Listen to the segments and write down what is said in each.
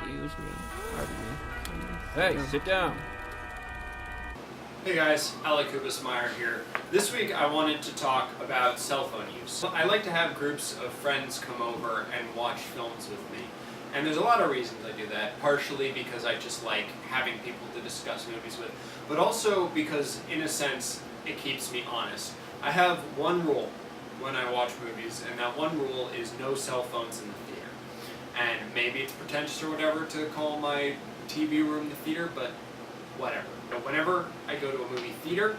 Excuse me. Pardon me. Hey, sit down. Hey guys, Alec Kubas-Meyer here. This week I wanted to talk about cell phone use. I like to have groups of friends come over and watch films with me. And there's a lot of reasons I do that, partially because I just like having people to discuss movies with, but also because, in a sense, it keeps me honest. I have one rule when I watch movies, and that one rule is no cell phones in the theater. And maybe it's pretentious or whatever to call my TV room the theater, but whatever. Whenever I go to a movie theater,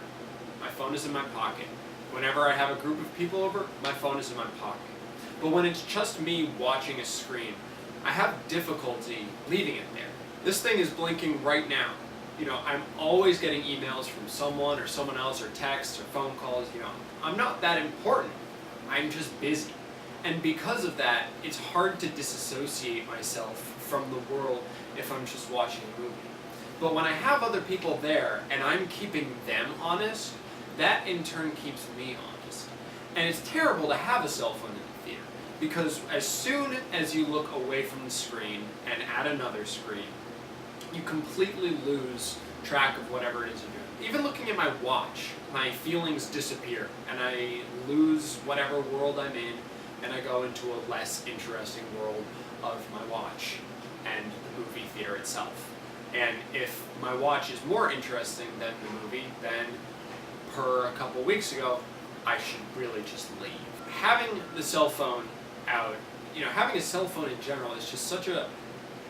my phone is in my pocket. Whenever I have a group of people over, my phone is in my pocket. But when it's just me watching a screen, I have difficulty leaving it there. This thing is blinking right now. I'm always getting emails from someone or someone else, or texts or phone calls. I'm not that important. I'm just busy. And because of that, it's hard to disassociate myself from the world if I'm just watching a movie. But when I have other people there and I'm keeping them honest, that in turn keeps me honest. And it's terrible to have a cell phone in the theater, because as soon as you look away from the screen and at another screen, you completely lose track of whatever it is you're doing. Even looking at my watch, my feelings disappear and I lose whatever world I'm in, and I go into a less interesting world of my watch and the movie theater itself. And if my watch is more interesting than the movie, then per a couple weeks ago, I should really just leave. Having the cell phone out, having a cell phone in general is just such a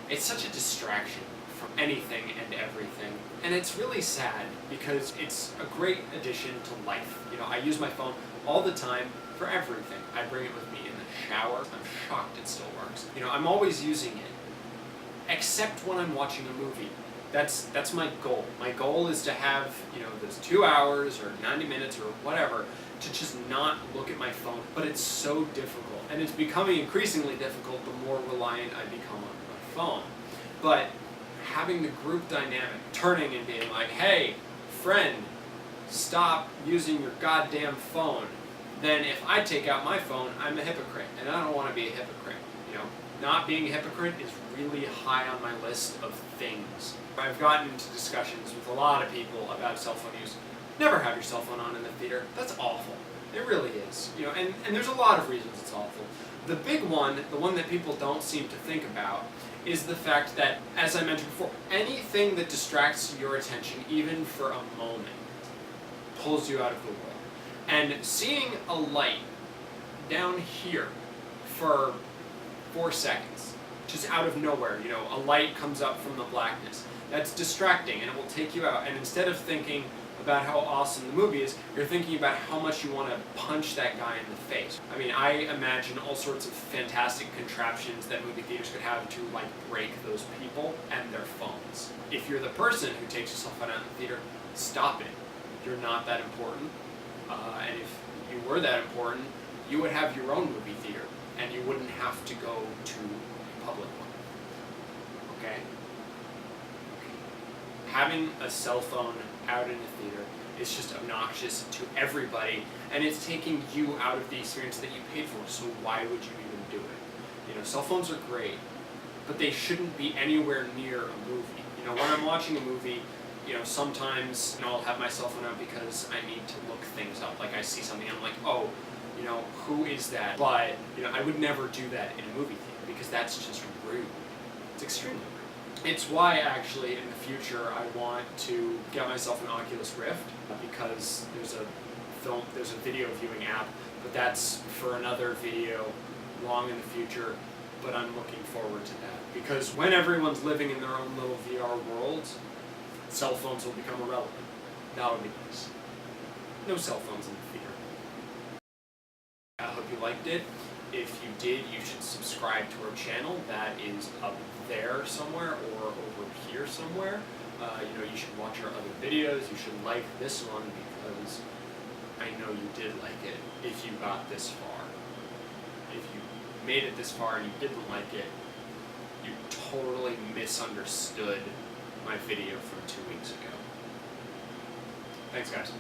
distraction from anything and everything. And it's really sad because it's a great addition to life. I use my phone all the time for everything. I bring it with me in the shower. I'm shocked it still works. I'm always using it. Except when I'm watching a movie. That's my goal. My goal is to have, those 2 hours or 90 minutes or whatever to just not look at my phone. But it's so difficult. And it's becoming increasingly difficult the more reliant I become on my phone. But having the group dynamic, turning and being like, hey, friend, stop using your goddamn phone. Then if I take out my phone, I'm a hypocrite. And I don't want to be a hypocrite. Not being a hypocrite is really high on my list of things. I've gotten into discussions with a lot of people about cell phone use. Never have your cell phone on in the theater. That's awful. It really is. And there's a lot of reasons it's awful. The big one, the one that people don't seem to think about, is the fact that, as I mentioned before, anything that distracts your attention, even for a moment, pulls you out of the world. And seeing a light down here for 4 seconds, just out of nowhere, a light comes up from the blackness. That's distracting, and it will take you out. And instead of thinking about how awesome the movie is, you're thinking about how much you want to punch that guy in the face. I imagine all sorts of fantastic contraptions that movie theaters could have to, break those people and their phones. If you're the person who takes your cell phone out in the theater, stop it. You're not that important. And if you were that important, you would have your own movie theater, and you wouldn't have to go to a public one. Okay? Having a cell phone out in the theater is just obnoxious to everybody, and it's taking you out of the experience that you paid for, so why would you even do it? Cell phones are great, but they shouldn't be anywhere near a movie. When I'm watching a movie, sometimes I'll have my cell phone out because I need to look things up. I see something, I'm like, oh, who is that? But, I would never do that in a movie theater because that's just rude. It's extremely rude. It's why, actually, in the future, I want to get myself an Oculus Rift because there's a video viewing app, but that's for another video long in the future, but I'm looking forward to that. Because when everyone's living in their own little VR worlds, cell phones will become irrelevant. That would be nice. No cell phones in the theater. I hope you liked it. If you did, you should subscribe to our channel. That is up there somewhere or over here somewhere. You should watch our other videos. You should like this one because I know you did like it if you got this far. If you made it this far and you didn't like it, you totally misunderstood my video from 2 weeks ago. Thanks, guys.